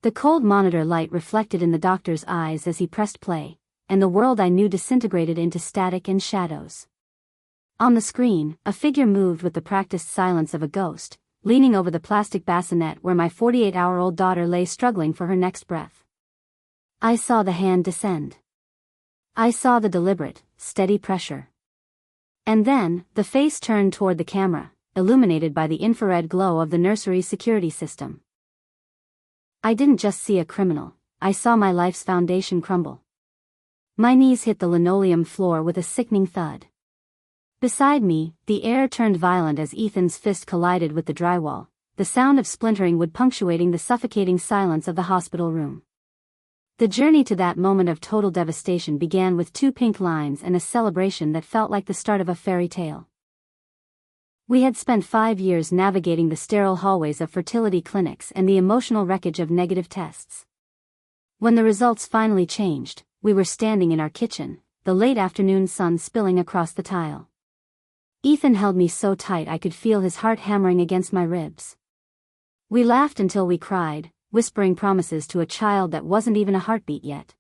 The cold monitor light reflected in the doctor's eyes as he pressed play, and the world I knew disintegrated into static and shadows. On the screen, a figure moved with the practiced silence of a ghost, leaning over the plastic bassinet where my 48-hour-old daughter lay struggling for her next breath. I saw the hand descend. I saw the deliberate, steady pressure. And then, the face turned toward the camera, illuminated by the infrared glow of the nursery's security system. I didn't just see a criminal, I saw my life's foundation crumble. My knees hit the linoleum floor with a sickening thud. Beside me, the air turned violent as Ethan's fist collided with the drywall, the sound of splintering wood punctuating the suffocating silence of the hospital room. The journey to that moment of total devastation began with 2 pink lines and a celebration that felt like the start of a fairy tale. We had spent 5 years navigating the sterile hallways of fertility clinics and the emotional wreckage of negative tests. When the results finally changed, we were standing in our kitchen, the late afternoon sun spilling across the tile. Ethan held me so tight I could feel his heart hammering against my ribs. We laughed until we cried, whispering promises to a child that wasn't even a heartbeat yet.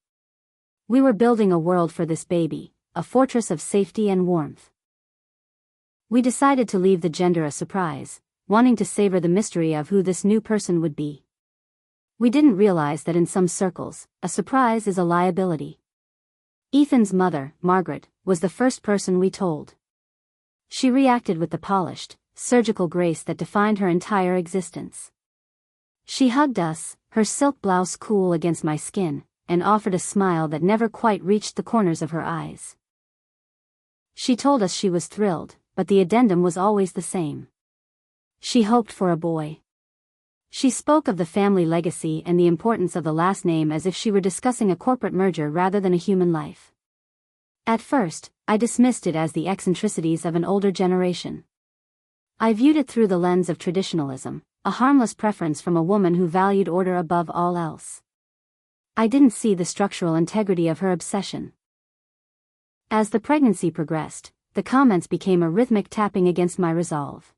We were building a world for this baby, a fortress of safety and warmth. We decided to leave the gender a surprise, wanting to savor the mystery of who this new person would be. We didn't realize that in some circles, a surprise is a liability. Ethan's mother, Margaret, was the first person we told. She reacted with the polished, surgical grace that defined her entire existence. She hugged us, her silk blouse cool against my skin, and offered a smile that never quite reached the corners of her eyes. She told us she was thrilled, but the addendum was always the same. She hoped for a boy. She spoke of the family legacy and the importance of the last name as if she were discussing a corporate merger rather than a human life. At first, I dismissed it as the eccentricities of an older generation. I viewed it through the lens of traditionalism, a harmless preference from a woman who valued order above all else. I didn't see the structural integrity of her obsession. As the pregnancy progressed, the comments became a rhythmic tapping against my resolve.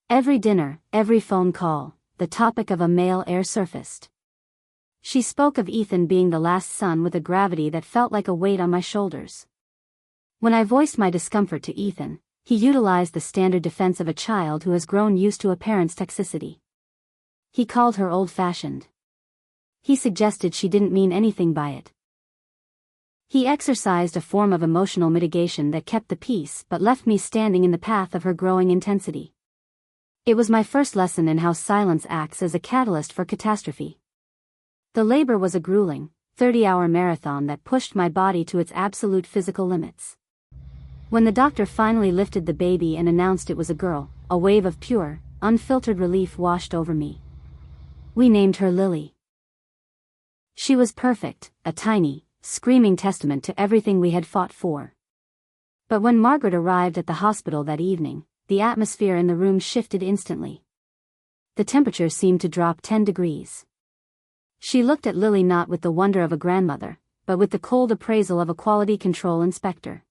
Every dinner, every phone call, the topic of a male heir surfaced. She spoke of Ethan being the last son with a gravity that felt like a weight on my shoulders. When I voiced my discomfort to Ethan, he utilized the standard defense of a child who has grown used to a parent's toxicity. He called her old-fashioned. He suggested she didn't mean anything by it. He exercised a form of emotional mitigation that kept the peace but left me standing in the path of her growing intensity. It was my first lesson in how silence acts as a catalyst for catastrophe. The labor was a grueling, 30-hour marathon that pushed my body to its absolute physical limits. When the doctor finally lifted the baby and announced it was a girl, a wave of pure, unfiltered relief washed over me. We named her Lily. She was perfect, a tiny, screaming testament to everything we had fought for. But when Margaret arrived at the hospital that evening, the atmosphere in the room shifted instantly. The temperature seemed to drop 10 degrees. She looked at Lily not with the wonder of a grandmother, but with the cold appraisal of a quality control inspector.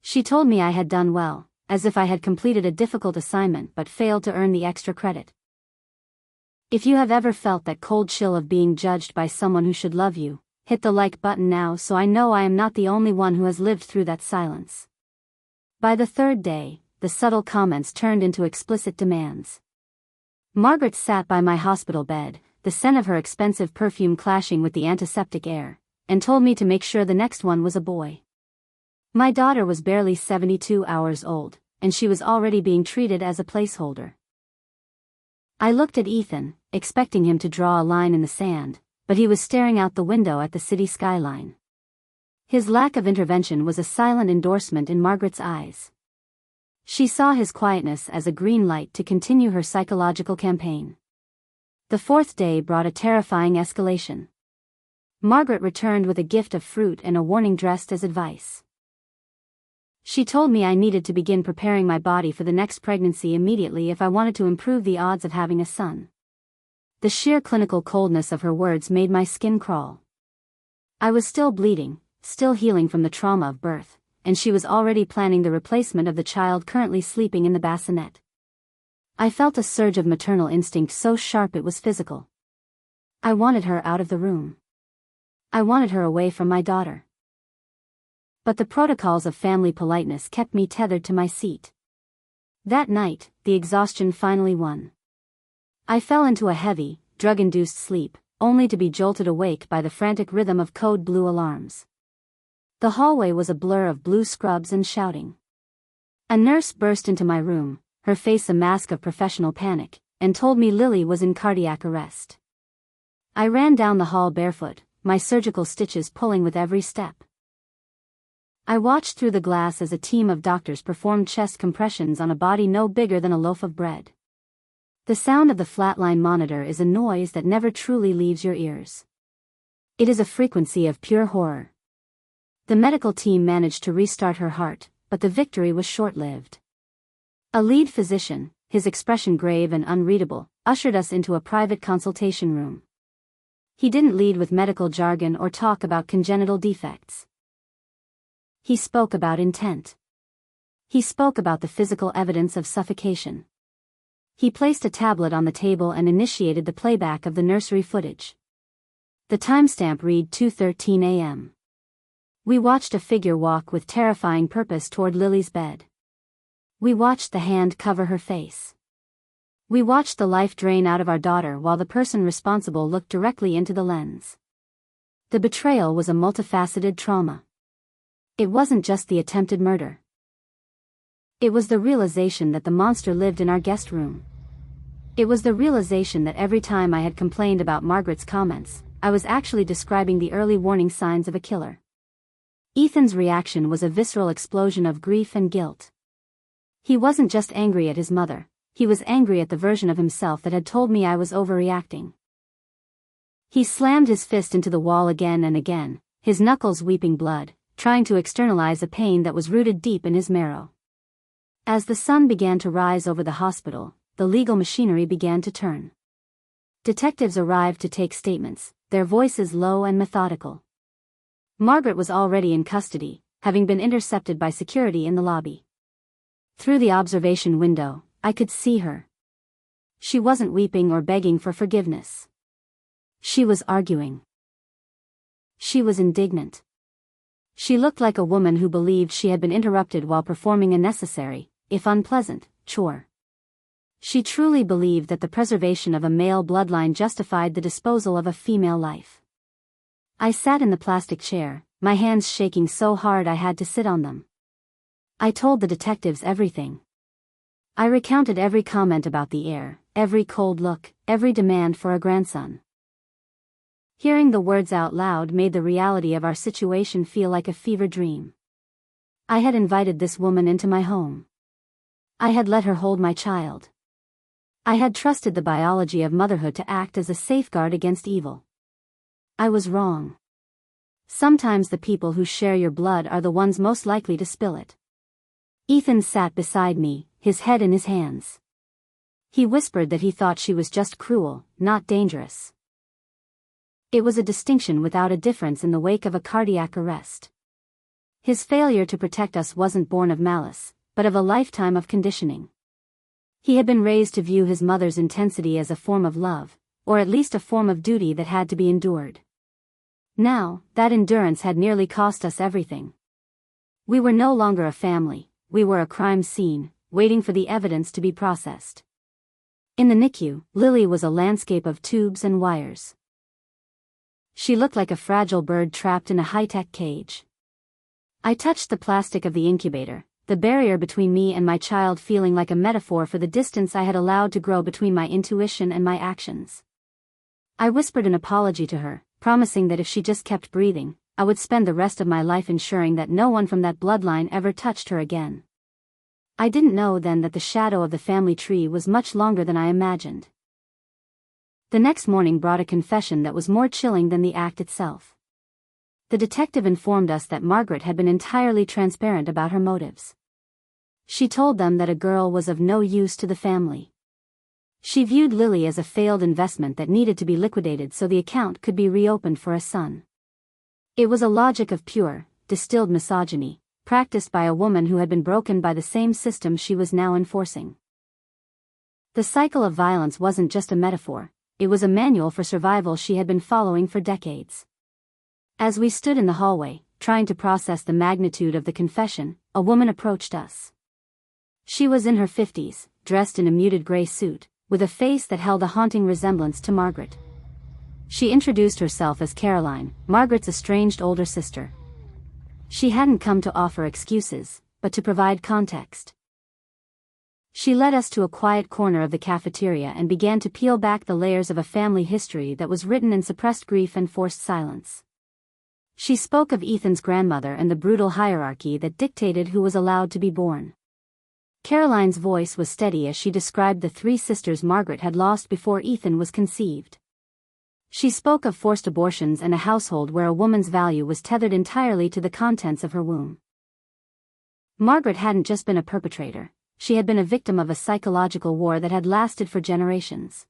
She told me I had done well, as if I had completed a difficult assignment but failed to earn the extra credit. If you have ever felt that cold chill of being judged by someone who should love you, hit the like button now so I know I am not the only one who has lived through that silence. By the third day, the subtle comments turned into explicit demands. Margaret sat by my hospital bed, the scent of her expensive perfume clashing with the antiseptic air, and told me to make sure the next one was a boy. My daughter was barely 72 hours old, and she was already being treated as a placeholder. I looked at Ethan, expecting him to draw a line in the sand, but he was staring out the window at the city skyline. His lack of intervention was a silent endorsement in Margaret's eyes. She saw his quietness as a green light to continue her psychological campaign. The fourth day brought a terrifying escalation. Margaret returned with a gift of fruit and a warning dressed as advice. She told me I needed to begin preparing my body for the next pregnancy immediately if I wanted to improve the odds of having a son. The sheer clinical coldness of her words made my skin crawl. I was still bleeding, still healing from the trauma of birth, and she was already planning the replacement of the child currently sleeping in the bassinet. I felt a surge of maternal instinct so sharp it was physical. I wanted her out of the room. I wanted her away from my daughter. But the protocols of family politeness kept me tethered to my seat. That night, the exhaustion finally won. I fell into a heavy, drug-induced sleep, only to be jolted awake by the frantic rhythm of code blue alarms. The hallway was a blur of blue scrubs and shouting. A nurse burst into my room, her face a mask of professional panic, and told me Lily was in cardiac arrest. I ran down the hall barefoot, my surgical stitches pulling with every step. I watched through the glass as a team of doctors performed chest compressions on a body no bigger than a loaf of bread. The sound of the flatline monitor is a noise that never truly leaves your ears. It is a frequency of pure horror. The medical team managed to restart her heart, but the victory was short-lived. A lead physician, his expression grave and unreadable, ushered us into a private consultation room. He didn't lead with medical jargon or talk about congenital defects. He spoke about intent. He spoke about the physical evidence of suffocation. He placed a tablet on the table and initiated the playback of the nursery footage. The timestamp read 2:13 a.m. We watched a figure walk with terrifying purpose toward Lily's bed. We watched the hand cover her face. We watched the life drain out of our daughter while the person responsible looked directly into the lens. The betrayal was a multifaceted trauma. It wasn't just the attempted murder. It was the realization that the monster lived in our guest room. It was the realization that every time I had complained about Margaret's comments, I was actually describing the early warning signs of a killer. Ethan's reaction was a visceral explosion of grief and guilt. He wasn't just angry at his mother, he was angry at the version of himself that had told me I was overreacting. He slammed his fist into the wall again and again, his knuckles weeping blood, trying to externalize a pain that was rooted deep in his marrow. As the sun began to rise over the hospital, the legal machinery began to turn. Detectives arrived to take statements, their voices low and methodical. Margaret was already in custody, having been intercepted by security in the lobby. Through the observation window, I could see her. She wasn't weeping or begging for forgiveness. She was arguing. She was indignant. She looked like a woman who believed she had been interrupted while performing a necessary, if unpleasant, chore. She truly believed that the preservation of a male bloodline justified the disposal of a female life. I sat in the plastic chair, my hands shaking so hard I had to sit on them. I told the detectives everything. I recounted every comment about the heir, every cold look, every demand for a grandson. Hearing the words out loud made the reality of our situation feel like a fever dream. I had invited this woman into my home. I had let her hold my child. I had trusted the biology of motherhood to act as a safeguard against evil. I was wrong. Sometimes the people who share your blood are the ones most likely to spill it. Ethan sat beside me, his head in his hands. He whispered that he thought she was just cruel, not dangerous. It was a distinction without a difference in the wake of a cardiac arrest. His failure to protect us wasn't born of malice, but of a lifetime of conditioning. He had been raised to view his mother's intensity as a form of love, or at least a form of duty that had to be endured. Now, that endurance had nearly cost us everything. We were no longer a family, we were a crime scene, waiting for the evidence to be processed. In the NICU, Lily was a landscape of tubes and wires. She looked like a fragile bird trapped in a high-tech cage. I touched the plastic of the incubator, the barrier between me and my child feeling like a metaphor for the distance I had allowed to grow between my intuition and my actions. I whispered an apology to her, promising that if she just kept breathing, I would spend the rest of my life ensuring that no one from that bloodline ever touched her again. I didn't know then that the shadow of the family tree was much longer than I imagined. The next morning brought a confession that was more chilling than the act itself. The detective informed us that Margaret had been entirely transparent about her motives. She told them that a girl was of no use to the family. She viewed Lily as a failed investment that needed to be liquidated so the account could be reopened for a son. It was a logic of pure, distilled misogyny, practiced by a woman who had been broken by the same system she was now enforcing. The cycle of violence wasn't just a metaphor, it was a manual for survival she had been following for decades. As we stood in the hallway, trying to process the magnitude of the confession, a woman approached us. She was in her 50s, dressed in a muted gray suit, with a face that held a haunting resemblance to Margaret. She introduced herself as Caroline, Margaret's estranged older sister. She hadn't come to offer excuses, but to provide context. She led us to a quiet corner of the cafeteria and began to peel back the layers of a family history that was written in suppressed grief and forced silence. She spoke of Ethan's grandmother and the brutal hierarchy that dictated who was allowed to be born. Caroline's voice was steady as she described the 3 sisters Margaret had lost before Ethan was conceived. She spoke of forced abortions and a household where a woman's value was tethered entirely to the contents of her womb. Margaret hadn't just been a perpetrator, she had been a victim of a psychological war that had lasted for generations.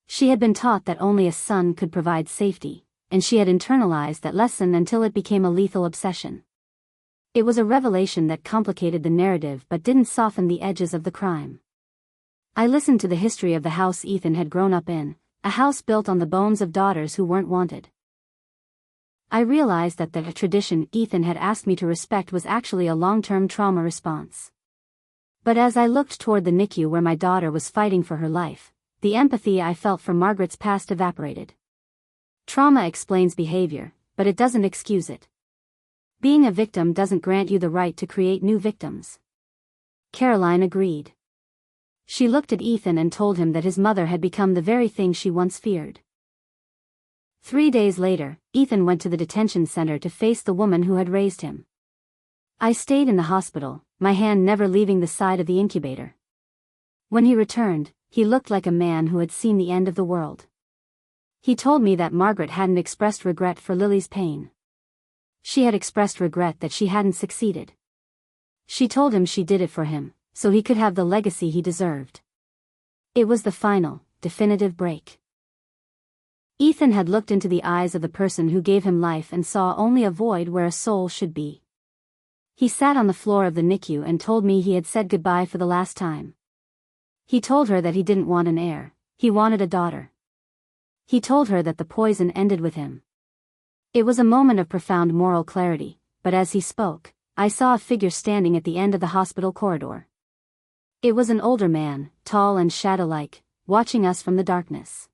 She had been taught that only a son could provide safety, and she had internalized that lesson until it became a lethal obsession. It was a revelation that complicated the narrative but didn't soften the edges of the crime. I listened to the history of the house Ethan had grown up in, a house built on the bones of daughters who weren't wanted. I realized that the tradition Ethan had asked me to respect was actually a long-term trauma response. But as I looked toward the NICU where my daughter was fighting for her life, the empathy I felt for Margaret's past evaporated. Trauma explains behavior, but it doesn't excuse it. Being a victim doesn't grant you the right to create new victims. Caroline agreed. She looked at Ethan and told him that his mother had become the very thing she once feared. 3 days later, Ethan went to the detention center to face the woman who had raised him. I stayed in the hospital, my hand never leaving the side of the incubator. When he returned, he looked like a man who had seen the end of the world. He told me that Margaret hadn't expressed regret for Lily's pain. She had expressed regret that she hadn't succeeded. She told him she did it for him, so he could have the legacy he deserved. It was the final, definitive break. Ethan had looked into the eyes of the person who gave him life and saw only a void where a soul should be. He sat on the floor of the NICU and told me he had said goodbye for the last time. He told her that he didn't want an heir, he wanted a daughter. He told her that the poison ended with him. It was a moment of profound moral clarity, but as he spoke, I saw a figure standing at the end of the hospital corridor. It was an older man, tall and shadow-like, watching us from the darkness.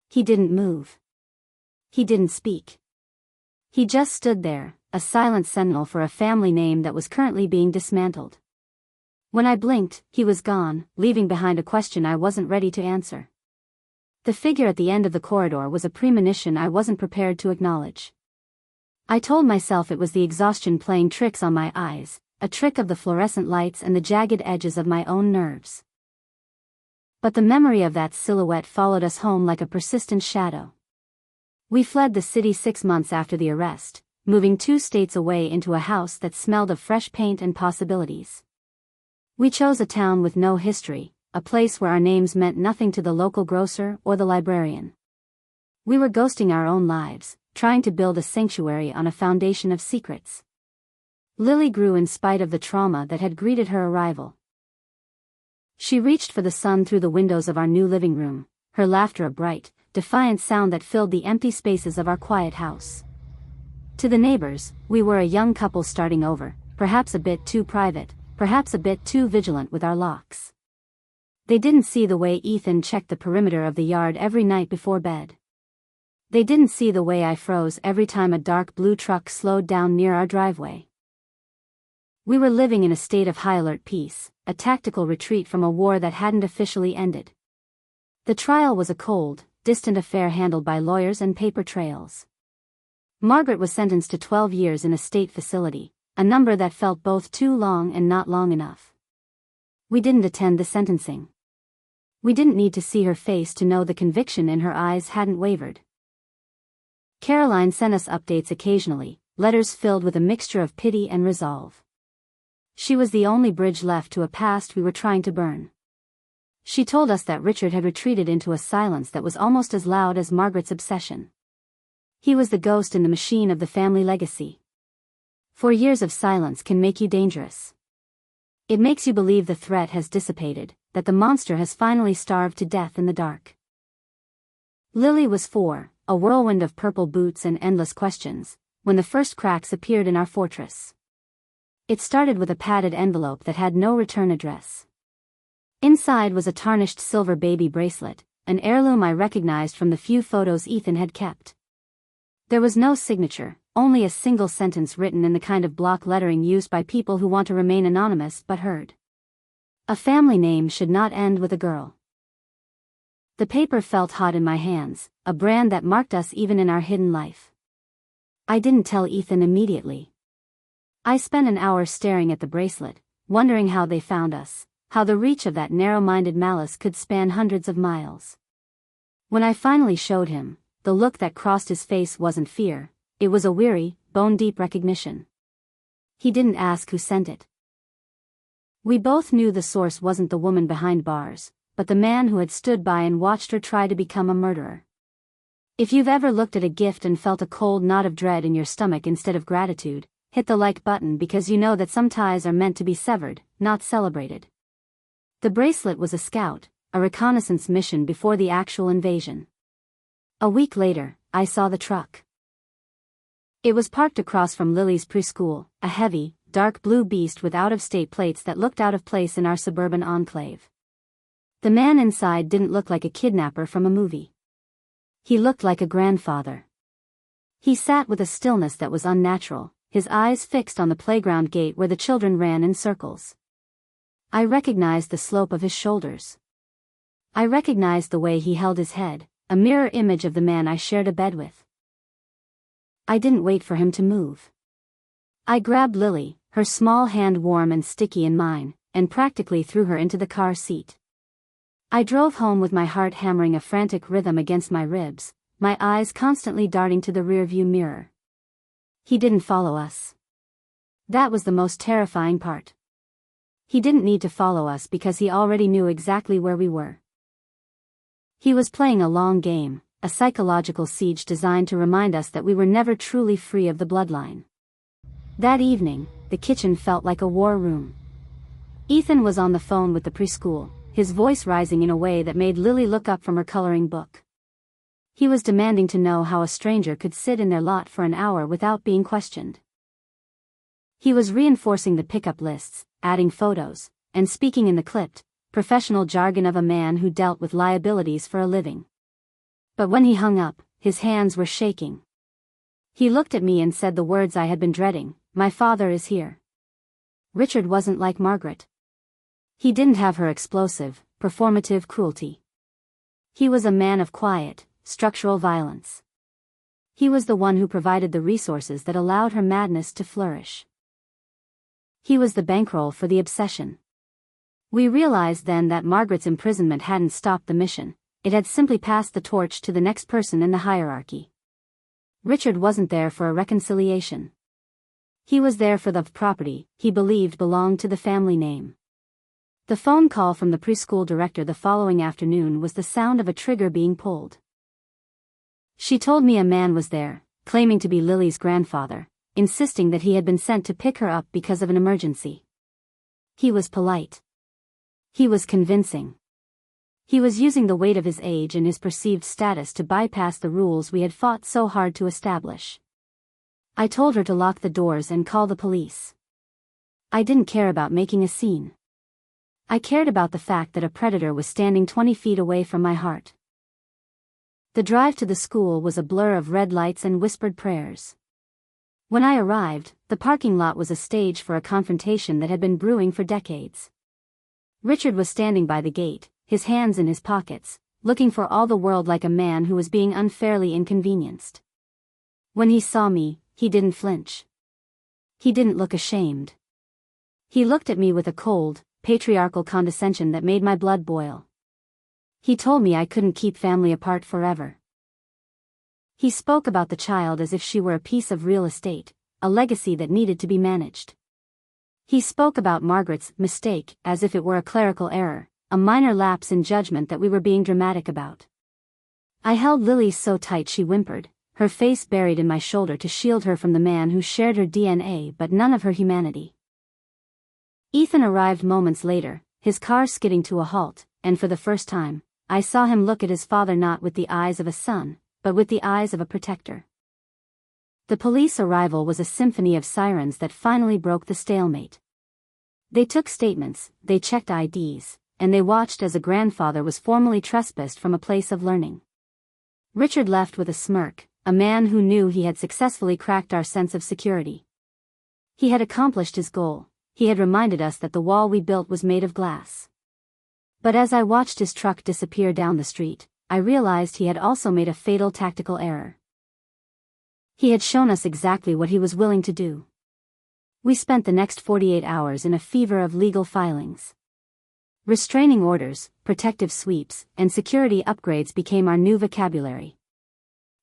He didn't move. He didn't speak. He just stood there, a silent sentinel for a family name that was currently being dismantled. When I blinked, he was gone, leaving behind a question I wasn't ready to answer. The figure at the end of the corridor was a premonition I wasn't prepared to acknowledge. I told myself it was the exhaustion playing tricks on my eyes, a trick of the fluorescent lights and the jagged edges of my own nerves. But the memory of that silhouette followed us home like a persistent shadow. We fled the city 6 months after the arrest, moving 2 states away into a house that smelled of fresh paint and possibilities. We chose a town with no history, a place where our names meant nothing to the local grocer or the librarian. We were ghosting our own lives, trying to build a sanctuary on a foundation of secrets. Lily grew in spite of the trauma that had greeted her arrival. She reached for the sun through the windows of our new living room, her laughter a bright, defiant sound that filled the empty spaces of our quiet house. To the neighbors, we were a young couple starting over, perhaps a bit too private, perhaps a bit too vigilant with our locks. They didn't see the way Ethan checked the perimeter of the yard every night before bed. They didn't see the way I froze every time a dark blue truck slowed down near our driveway. We were living in a state of high alert peace, a tactical retreat from a war that hadn't officially ended. The trial was a cold, distant affair handled by lawyers and paper trails. Margaret was sentenced to 12 years in a state facility, a number that felt both too long and not long enough. We didn't attend the sentencing. We didn't need to see her face to know the conviction in her eyes hadn't wavered. Caroline sent us updates occasionally, letters filled with a mixture of pity and resolve. She was the only bridge left to a past we were trying to burn. She told us that Richard had retreated into a silence that was almost as loud as Margaret's obsession. He was the ghost in the machine of the family legacy. 4 years of silence can make you dangerous. It makes you believe the threat has dissipated, that the monster has finally starved to death in the dark. Lily was 4, a whirlwind of purple boots and endless questions, when the first cracks appeared in our fortress. It started with a padded envelope that had no return address. Inside was a tarnished silver baby bracelet, an heirloom I recognized from the few photos Ethan had kept. There was no signature, only a single sentence written in the kind of block lettering used by people who want to remain anonymous but heard. A family name should not end with a girl. The paper felt hot in my hands, a brand that marked us even in our hidden life. I didn't tell Ethan immediately. I spent an hour staring at the bracelet, wondering how they found us, how the reach of that narrow-minded malice could span hundreds of miles. When I finally showed him, the look that crossed his face wasn't fear, it was a weary, bone-deep recognition. He didn't ask who sent it. We both knew the source wasn't the woman behind bars, but the man who had stood by and watched her try to become a murderer. If you've ever looked at a gift and felt a cold knot of dread in your stomach instead of gratitude, hit the like button because you know that some ties are meant to be severed, not celebrated. The bracelet was a scout, a reconnaissance mission before the actual invasion. A week later, I saw the truck. It was parked across from Lily's preschool, a heavy, dark blue beast with out-of-state plates that looked out of place in our suburban enclave. The man inside didn't look like a kidnapper from a movie. He looked like a grandfather. He sat with a stillness that was unnatural, his eyes fixed on the playground gate where the children ran in circles. I recognized the slope of his shoulders. I recognized the way he held his head, a mirror image of the man I shared a bed with. I didn't wait for him to move. I grabbed Lily, her small hand warm and sticky in mine, and practically threw her into the car seat. I drove home with my heart hammering a frantic rhythm against my ribs, my eyes constantly darting to the rearview mirror. He didn't follow us. That was the most terrifying part. He didn't need to follow us because he already knew exactly where we were. He was playing a long game, a psychological siege designed to remind us that we were never truly free of the bloodline. That evening, the kitchen felt like a war room. Ethan was on the phone with the preschool, his voice rising in a way that made Lily look up from her coloring book. He was demanding to know how a stranger could sit in their lot for an hour without being questioned. He was reinforcing the pickup lists, adding photos, and speaking in the clipped, professional jargon of a man who dealt with liabilities for a living. But when he hung up, his hands were shaking. He looked at me and said the words I had been dreading, "My father is here." Richard wasn't like Margaret. He didn't have her explosive, performative cruelty. He was a man of quiet, structural violence. He was the one who provided the resources that allowed her madness to flourish. He was the bankroll for the obsession. We realized then that Margaret's imprisonment hadn't stopped the mission, it had simply passed the torch to the next person in the hierarchy. Richard wasn't there for a reconciliation. He was there for the property he believed belonged to the family name. The phone call from the preschool director the following afternoon was the sound of a trigger being pulled. She told me a man was there, claiming to be Lily's grandfather, insisting that he had been sent to pick her up because of an emergency. He was polite. He was convincing. He was using the weight of his age and his perceived status to bypass the rules we had fought so hard to establish. I told her to lock the doors and call the police. I didn't care about making a scene. I cared about the fact that a predator was standing 20 feet away from my heart. The drive to the school was a blur of red lights and whispered prayers. When I arrived, the parking lot was a stage for a confrontation that had been brewing for decades. Richard was standing by the gate, his hands in his pockets, looking for all the world like a man who was being unfairly inconvenienced. When he saw me, he didn't flinch. He didn't look ashamed. He looked at me with a cold, patriarchal condescension that made my blood boil. He told me I couldn't keep family apart forever. He spoke about the child as if she were a piece of real estate, a legacy that needed to be managed. He spoke about Margaret's mistake as if it were a clerical error, a minor lapse in judgment that we were being dramatic about. I held Lily so tight she whimpered, her face buried in my shoulder to shield her from the man who shared her DNA but none of her humanity. Ethan arrived moments later, his car skidding to a halt, and for the first time, I saw him look at his father not with the eyes of a son, but with the eyes of a protector. The police arrival was a symphony of sirens that finally broke the stalemate. They took statements, they checked IDs, and they watched as a grandfather was formally trespassed from a place of learning. Richard left with a smirk, a man who knew he had successfully cracked our sense of security. He had accomplished his goal. He had reminded us that the wall we built was made of glass. But as I watched his truck disappear down the street, I realized he had also made a fatal tactical error. He had shown us exactly what he was willing to do. We spent the next 48 hours in a fever of legal filings. Restraining orders, protective sweeps, and security upgrades became our new vocabulary.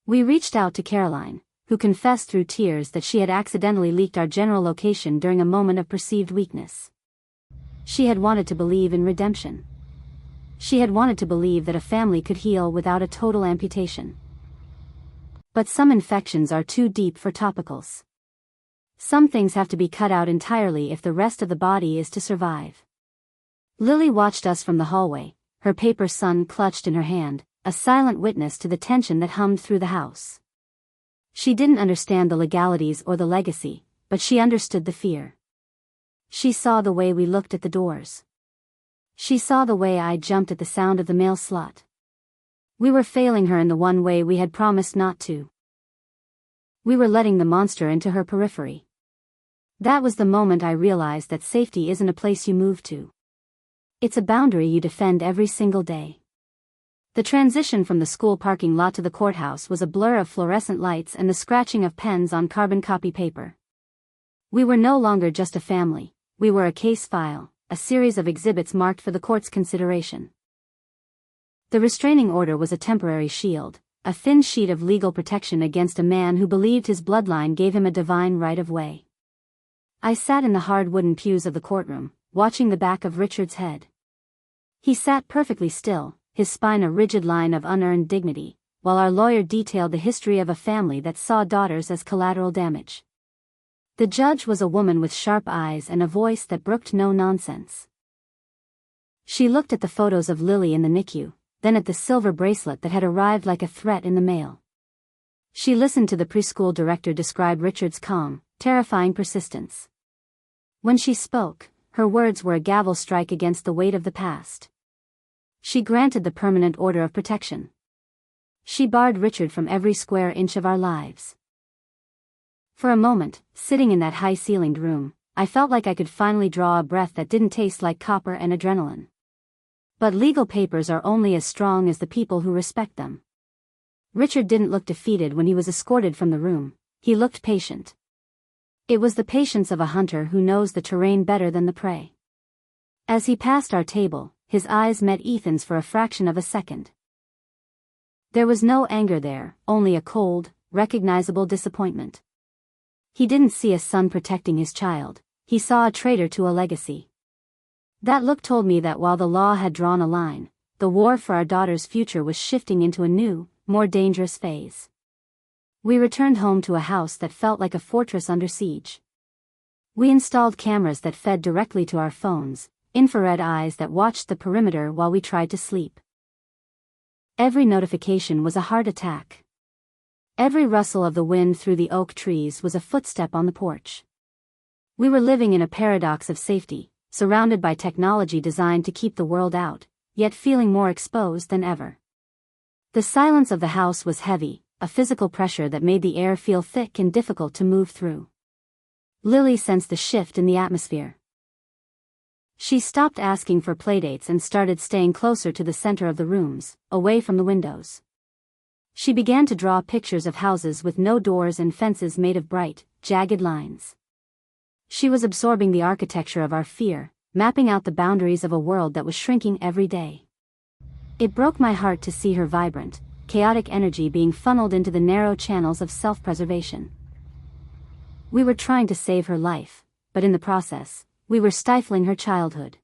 We reached out to Caroline, who confessed through tears that she had accidentally leaked our general location during a moment of perceived weakness. She had wanted to believe in redemption. She had wanted to believe that a family could heal without a total amputation. But some infections are too deep for topicals. Some things have to be cut out entirely if the rest of the body is to survive. Lily watched us from the hallway, her paper sun clutched in her hand, a silent witness to the tension that hummed through the house. She didn't understand the legalities or the legacy, but she understood the fear. She saw the way we looked at the doors. She saw the way I jumped at the sound of the mail slot. We were failing her in the one way we had promised not to. We were letting the monster into her periphery. That was the moment I realized that safety isn't a place you move to. It's a boundary you defend every single day. The transition from the school parking lot to the courthouse was a blur of fluorescent lights and the scratching of pens on carbon copy paper. We were no longer just a family, we were a case file, a series of exhibits marked for the court's consideration. The restraining order was a temporary shield, a thin sheet of legal protection against a man who believed his bloodline gave him a divine right of way. I sat in the hard wooden pews of the courtroom, watching the back of Richard's head. He sat perfectly still, his spine a rigid line of unearned dignity, while our lawyer detailed the history of a family that saw daughters as collateral damage. The judge was a woman with sharp eyes and a voice that brooked no nonsense. She looked at the photos of Lily in the NICU, then at the silver bracelet that had arrived like a threat in the mail. She listened to the preschool director describe Richard's calm, terrifying persistence. When she spoke, her words were a gavel strike against the weight of the past. She granted the permanent order of protection. She barred Richard from every square inch of our lives. For a moment, sitting in that high-ceilinged room, I felt like I could finally draw a breath that didn't taste like copper and adrenaline. But legal papers are only as strong as the people who respect them. Richard didn't look defeated when he was escorted from the room, he looked patient. It was the patience of a hunter who knows the terrain better than the prey. As he passed our table, his eyes met Ethan's for a fraction of a second. There was no anger there, only a cold, recognizable disappointment. He didn't see a son protecting his child, he saw a traitor to a legacy. That look told me that while the law had drawn a line, the war for our daughter's future was shifting into a new, more dangerous phase. We returned home to a house that felt like a fortress under siege. We installed cameras that fed directly to our phones, infrared eyes that watched the perimeter while we tried to sleep. Every notification was a heart attack. Every rustle of the wind through the oak trees was a footstep on the porch. We were living in a paradox of safety, surrounded by technology designed to keep the world out, yet feeling more exposed than ever. The silence of the house was heavy, a physical pressure that made the air feel thick and difficult to move through. Lily sensed the shift in the atmosphere. She stopped asking for playdates and started staying closer to the center of the rooms, away from the windows. She began to draw pictures of houses with no doors and fences made of bright, jagged lines. She was absorbing the architecture of our fear, mapping out the boundaries of a world that was shrinking every day. It broke my heart to see her vibrant, chaotic energy being funneled into the narrow channels of self-preservation. We were trying to save her life, but in the process, we were stifling her childhood.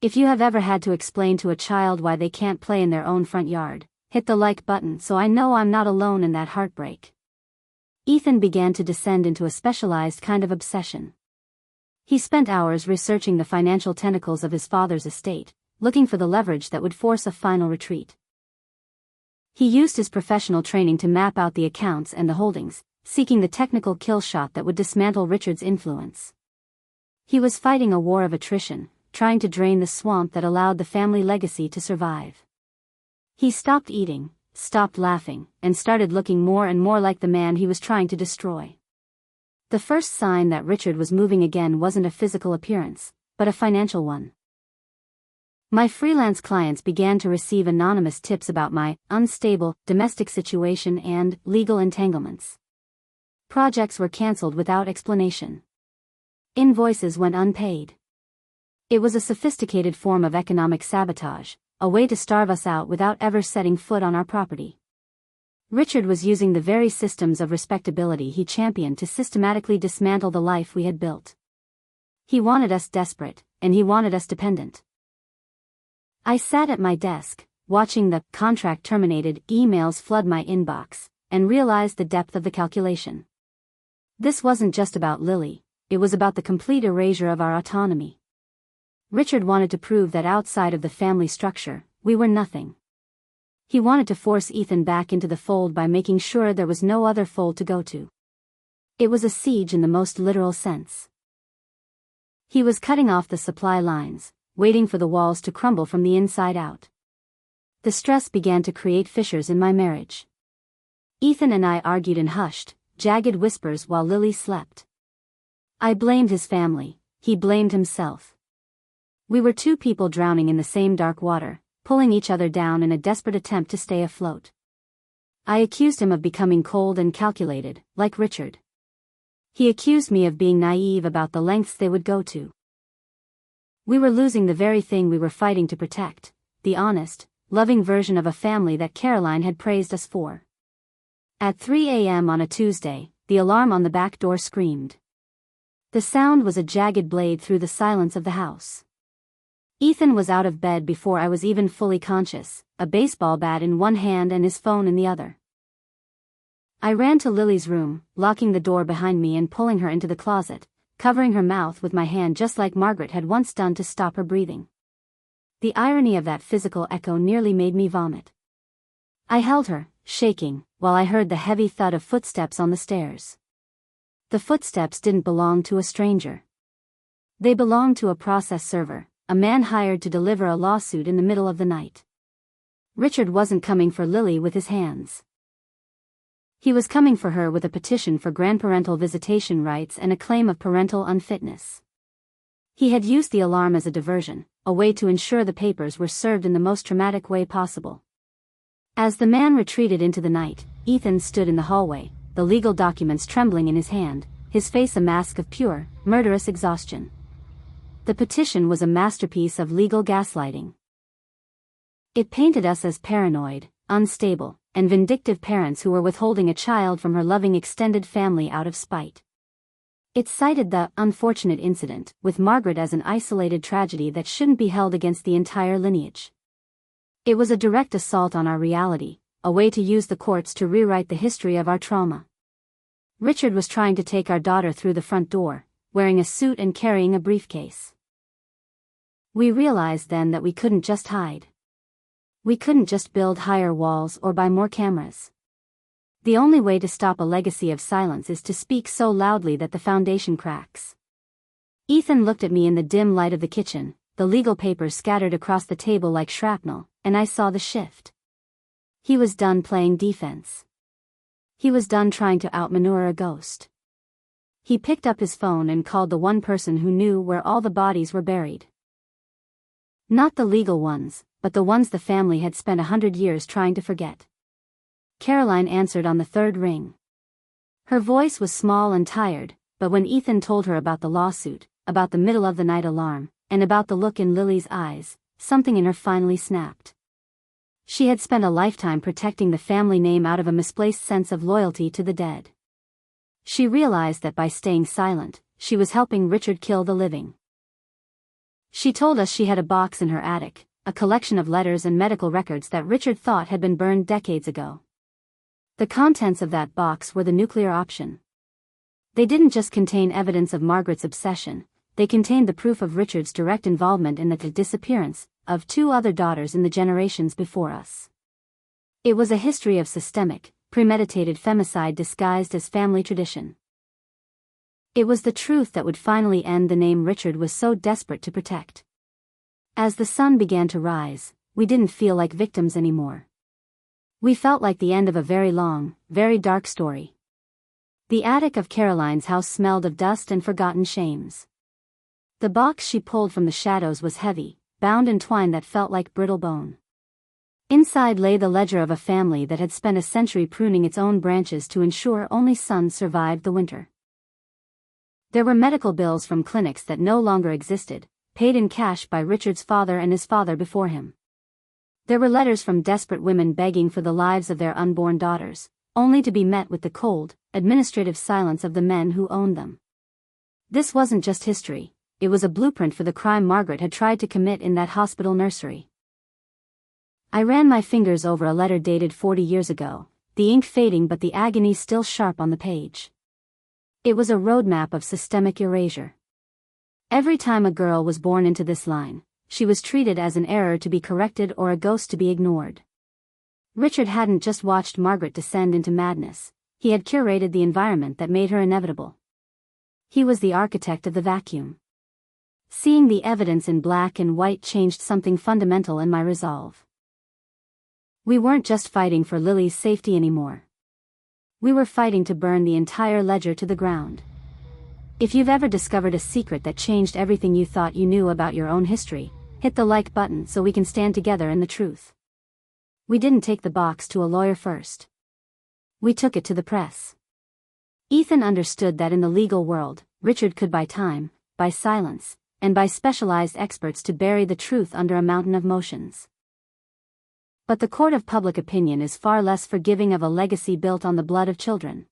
If you have ever had to explain to a child why they can't play in their own front yard, hit the like button so I know I'm not alone in that heartbreak. Ethan began to descend into a specialized kind of obsession. He spent hours researching the financial tentacles of his father's estate, looking for the leverage that would force a final retreat. He used his professional training to map out the accounts and the holdings, seeking the technical kill shot that would dismantle Richard's influence. He was fighting a war of attrition, trying to drain the swamp that allowed the family legacy to survive. He stopped eating, stopped laughing, and started looking more and more like the man he was trying to destroy. The first sign that Richard was moving again wasn't a physical appearance, but a financial one. My freelance clients began to receive anonymous tips about my unstable domestic situation and legal entanglements. Projects were canceled without explanation. Invoices went unpaid. It was a sophisticated form of economic sabotage, a way to starve us out without ever setting foot on our property. Richard was using the very systems of respectability he championed to systematically dismantle the life we had built. He wanted us desperate, and he wanted us dependent. I sat at my desk, watching the contract terminated emails flood my inbox, and realized the depth of the calculation. This wasn't just about Lily, it was about the complete erasure of our autonomy. Richard wanted to prove that outside of the family structure, we were nothing. He wanted to force Ethan back into the fold by making sure there was no other fold to go to. It was a siege in the most literal sense. He was cutting off the supply lines, waiting for the walls to crumble from the inside out. The stress began to create fissures in my marriage. Ethan and I argued in hushed, jagged whispers while Lily slept. I blamed his family, he blamed himself. We were two people drowning in the same dark water, pulling each other down in a desperate attempt to stay afloat. I accused him of becoming cold and calculated, like Richard. He accused me of being naive about the lengths they would go to. We were losing the very thing we were fighting to protect, the honest, loving version of a family that Caroline had praised us for. At 3 a.m. on a Tuesday, the alarm on the back door screamed. The sound was a jagged blade through the silence of the house. Ethan was out of bed before I was even fully conscious, a baseball bat in one hand and his phone in the other. I ran to Lily's room, locking the door behind me and pulling her into the closet, covering her mouth with my hand just like Margaret had once done to stop her breathing. The irony of that physical echo nearly made me vomit. I held her, shaking, while I heard the heavy thud of footsteps on the stairs. The footsteps didn't belong to a stranger. They belonged to a process server, a man hired to deliver a lawsuit in the middle of the night. Richard wasn't coming for Lily with his hands. He was coming for her with a petition for grandparental visitation rights and a claim of parental unfitness. He had used the alarm as a diversion, a way to ensure the papers were served in the most dramatic way possible. As the man retreated into the night, Ethan stood in the hallway, the legal documents trembling in his hand, his face a mask of pure, murderous exhaustion. The petition was a masterpiece of legal gaslighting. It painted us as paranoid, unstable, and vindictive parents who were withholding a child from her loving extended family out of spite. It cited the unfortunate incident with Margaret as an isolated tragedy that shouldn't be held against the entire lineage. It was a direct assault on our reality, a way to use the courts to rewrite the history of our trauma. Richard was trying to take our daughter through the front door, wearing a suit and carrying a briefcase. We realized then that we couldn't just hide. We couldn't just build higher walls or buy more cameras. The only way to stop a legacy of silence is to speak so loudly that the foundation cracks. Ethan looked at me in the dim light of the kitchen, the legal papers scattered across the table like shrapnel, and I saw the shift. He was done playing defense. He was done trying to outmaneuver a ghost. He picked up his phone and called the one person who knew where all the bodies were buried. Not the legal ones, but the ones the family had spent 100 years trying to forget. Caroline answered on the third ring. Her voice was small and tired, but when Ethan told her about the lawsuit, about the middle of the night alarm, and about the look in Lily's eyes, something in her finally snapped. She had spent a lifetime protecting the family name out of a misplaced sense of loyalty to the dead. She realized that by staying silent, she was helping Richard kill the living. She told us she had a box in her attic, a collection of letters and medical records that Richard thought had been burned decades ago. The contents of that box were the nuclear option. They didn't just contain evidence of Margaret's obsession, they contained the proof of Richard's direct involvement in the disappearance, of 2 other daughters in the generations before us. It was a history of systemic, premeditated femicide disguised as family tradition. It was the truth that would finally end the name Richard was so desperate to protect. As the sun began to rise, we didn't feel like victims anymore. We felt like the end of a very long, very dark story. The attic of Caroline's house smelled of dust and forgotten shames. The box she pulled from the shadows was heavy, bound in twine that felt like brittle bone. Inside lay the ledger of a family that had spent a century pruning its own branches to ensure only sons survived the winter. There were medical bills from clinics that no longer existed, paid in cash by Richard's father and his father before him. There were letters from desperate women begging for the lives of their unborn daughters, only to be met with the cold, administrative silence of the men who owned them. This wasn't just history, it was a blueprint for the crime Margaret had tried to commit in that hospital nursery. I ran my fingers over a letter dated 40 years ago, the ink fading but the agony still sharp on the page. It was a roadmap of systemic erasure. Every time a girl was born into this line, she was treated as an error to be corrected or a ghost to be ignored. Richard hadn't just watched Margaret descend into madness, he had curated the environment that made her inevitable. He was the architect of the vacuum. Seeing the evidence in black and white changed something fundamental in my resolve. We weren't just fighting for Lily's safety anymore. We were fighting to burn the entire ledger to the ground. If you've ever discovered a secret that changed everything you thought you knew about your own history, hit the like button so we can stand together in the truth. We didn't take the box to a lawyer first. We took it to the press. Ethan understood that in the legal world, Richard could buy time, buy silence, and buy specialized experts to bury the truth under a mountain of motions. But the court of public opinion is far less forgiving of a legacy built on the blood of children.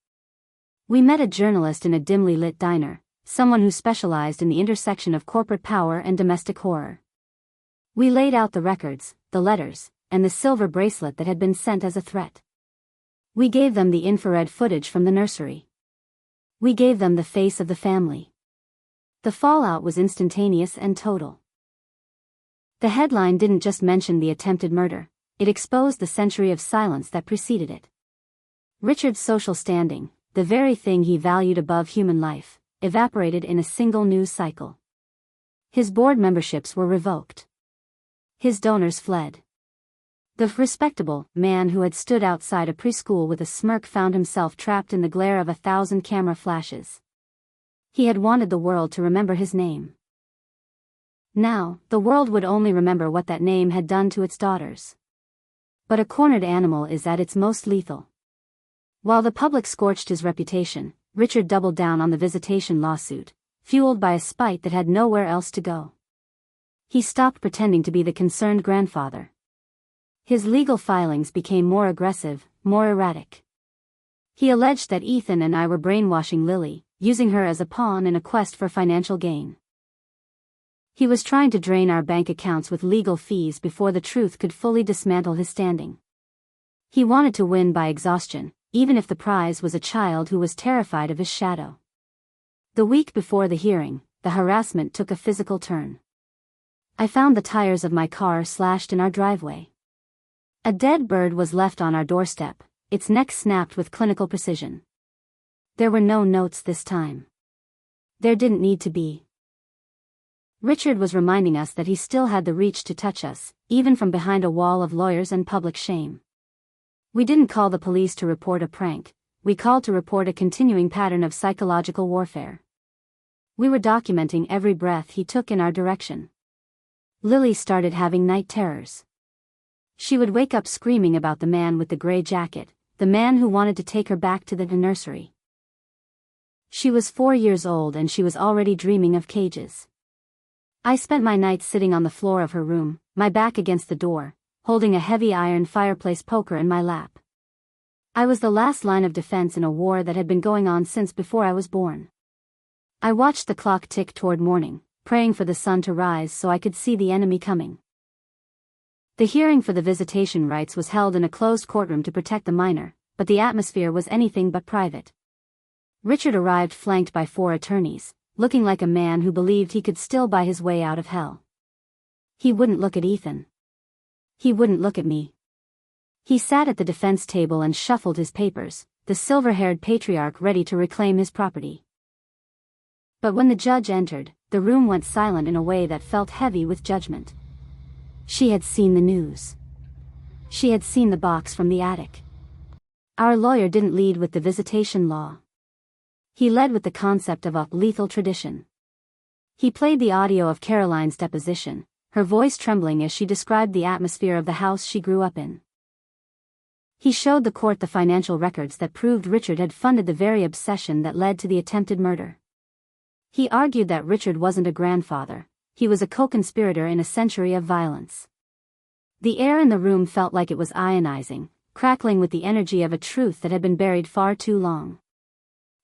We met a journalist in a dimly lit diner, someone who specialized in the intersection of corporate power and domestic horror. We laid out the records, the letters, and the silver bracelet that had been sent as a threat. We gave them the infrared footage from the nursery. We gave them the face of the family. The fallout was instantaneous and total. The headline didn't just mention the attempted murder, it exposed the century of silence that preceded it. Richard's social standing, the very thing he valued above human life, evaporated in a single news cycle. His board memberships were revoked. His donors fled. The respectable man who had stood outside a preschool with a smirk found himself trapped in the glare of 1,000 camera flashes. He had wanted the world to remember his name. Now, the world would only remember what that name had done to its daughters. But a cornered animal is at its most lethal. While the public scorched his reputation, Richard doubled down on the visitation lawsuit, fueled by a spite that had nowhere else to go. He stopped pretending to be the concerned grandfather. His legal filings became more aggressive, more erratic. He alleged that Ethan and I were brainwashing Lily, using her as a pawn in a quest for financial gain. He was trying to drain our bank accounts with legal fees before the truth could fully dismantle his standing. He wanted to win by exhaustion, even if the prize was a child who was terrified of his shadow. The week before the hearing, the harassment took a physical turn. I found the tires of my car slashed in our driveway. A dead bird was left on our doorstep, its neck snapped with clinical precision. There were no notes this time. There didn't need to be. Richard was reminding us that he still had the reach to touch us, even from behind a wall of lawyers and public shame. We didn't call the police to report a prank, we called to report a continuing pattern of psychological warfare. We were documenting every breath he took in our direction. Lily started having night terrors. She would wake up screaming about the man with the gray jacket, the man who wanted to take her back to the nursery. She was 4 years old and she was already dreaming of cages. I spent my nights sitting on the floor of her room, my back against the door, holding a heavy iron fireplace poker in my lap. I was the last line of defense in a war that had been going on since before I was born. I watched the clock tick toward morning, praying for the sun to rise so I could see the enemy coming. The hearing for the visitation rights was held in a closed courtroom to protect the minor, but the atmosphere was anything but private. Richard arrived flanked by 4 attorneys, looking like a man who believed he could still buy his way out of hell. He wouldn't look at Ethan. He wouldn't look at me. He sat at the defense table and shuffled his papers, the silver-haired patriarch ready to reclaim his property. But when the judge entered, the room went silent in a way that felt heavy with judgment. She had seen the news. She had seen the box from the attic. Our lawyer didn't lead with the visitation law. He led with the concept of a lethal tradition. He played the audio of Caroline's deposition, her voice trembling as she described the atmosphere of the house she grew up in. He showed the court the financial records that proved Richard had funded the very obsession that led to the attempted murder. He argued that Richard wasn't a grandfather, he was a co-conspirator in a century of violence. The air in the room felt like it was ionizing, crackling with the energy of a truth that had been buried far too long.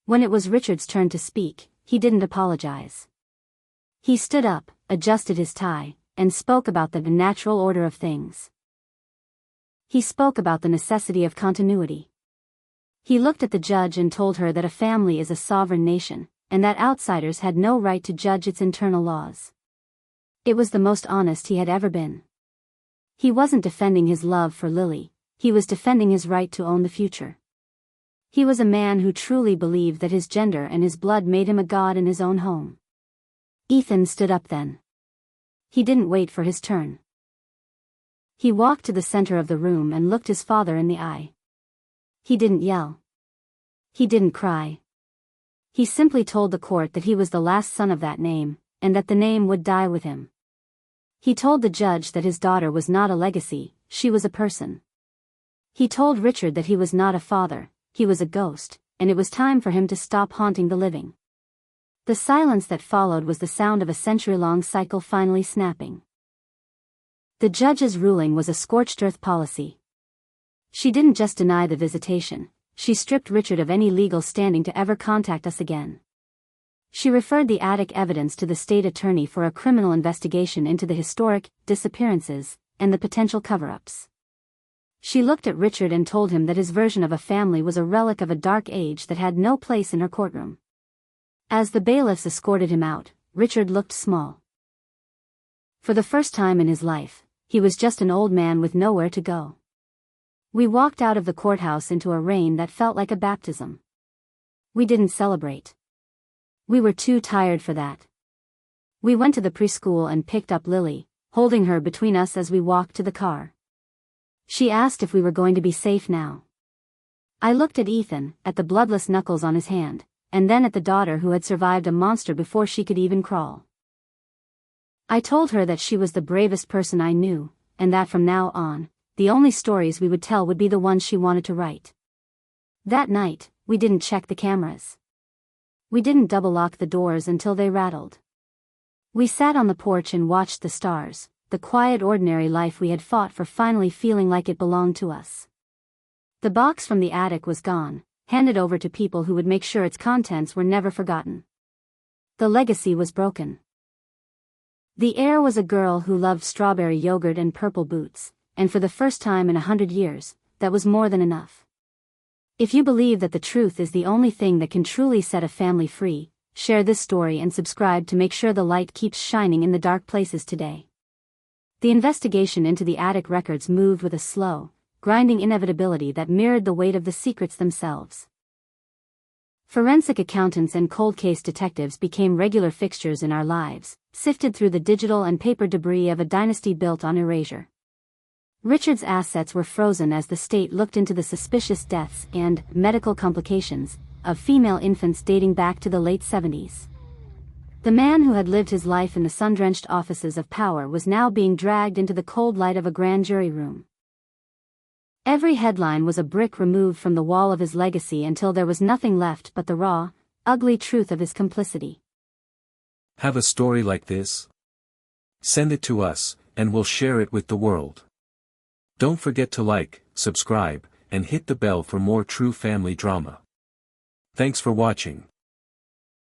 When it was Richard's turn to speak, he didn't apologize. He stood up, adjusted his tie, and spoke about the natural order of things. He spoke about the necessity of continuity. He looked at the judge and told her that a family is a sovereign nation, and that outsiders had no right to judge its internal laws. It was the most honest he had ever been. He wasn't defending his love for Lily, he was defending his right to own the future. He was a man who truly believed that his gender and his blood made him a god in his own home. Ethan stood up then. He didn't wait for his turn. He walked to the center of the room and looked his father in the eye. He didn't yell. He didn't cry. He simply told the court that he was the last son of that name, and that the name would die with him. He told the judge that his daughter was not a legacy, she was a person. He told Richard that he was not a father, he was a ghost, and it was time for him to stop haunting the living. The silence that followed was the sound of a century-long cycle finally snapping. The judge's ruling was a scorched earth policy. She didn't just deny the visitation, she stripped Richard of any legal standing to ever contact us again. She referred the attic evidence to the state attorney for a criminal investigation into the historic disappearances and the potential cover-ups. She looked at Richard and told him that his version of a family was a relic of a dark age that had no place in her courtroom. As the bailiffs escorted him out, Richard looked small. For the first time in his life, he was just an old man with nowhere to go. We walked out of the courthouse into a rain that felt like a baptism. We didn't celebrate. We were too tired for that. We went to the preschool and picked up Lily, holding her between us as we walked to the car. She asked if we were going to be safe now. I looked at Ethan, at the bloodless knuckles on his hand, and then at the daughter who had survived a monster before she could even crawl. I told her that she was the bravest person I knew, and that from now on, the only stories we would tell would be the ones she wanted to write. That night, we didn't check the cameras. We didn't double-lock the doors until they rattled. We sat on the porch and watched the stars, the quiet ordinary life we had fought for finally feeling like it belonged to us. The box from the attic was gone, handed over to people who would make sure its contents were never forgotten. The legacy was broken. The heir was a girl who loved strawberry yogurt and purple boots, and for the first time in 100 years, that was more than enough. If you believe that the truth is the only thing that can truly set a family free, share this story and subscribe to make sure the light keeps shining in the dark places today. The investigation into the attic records moved with a slow, grinding inevitability that mirrored the weight of the secrets themselves. Forensic accountants and cold case detectives became regular fixtures in our lives, sifted through the digital and paper debris of a dynasty built on erasure. Richard's assets were frozen as the state looked into the suspicious deaths and medical complications of female infants dating back to the late 70s. The man who had lived his life in the sun-drenched offices of power was now being dragged into the cold light of a grand jury room. Every headline was a brick removed from the wall of his legacy until there was nothing left but the raw, ugly truth of his complicity. Have a story like this? Send it to us, and we'll share it with the world. Don't forget to like, subscribe, and hit the bell for more true family drama. Thanks for watching.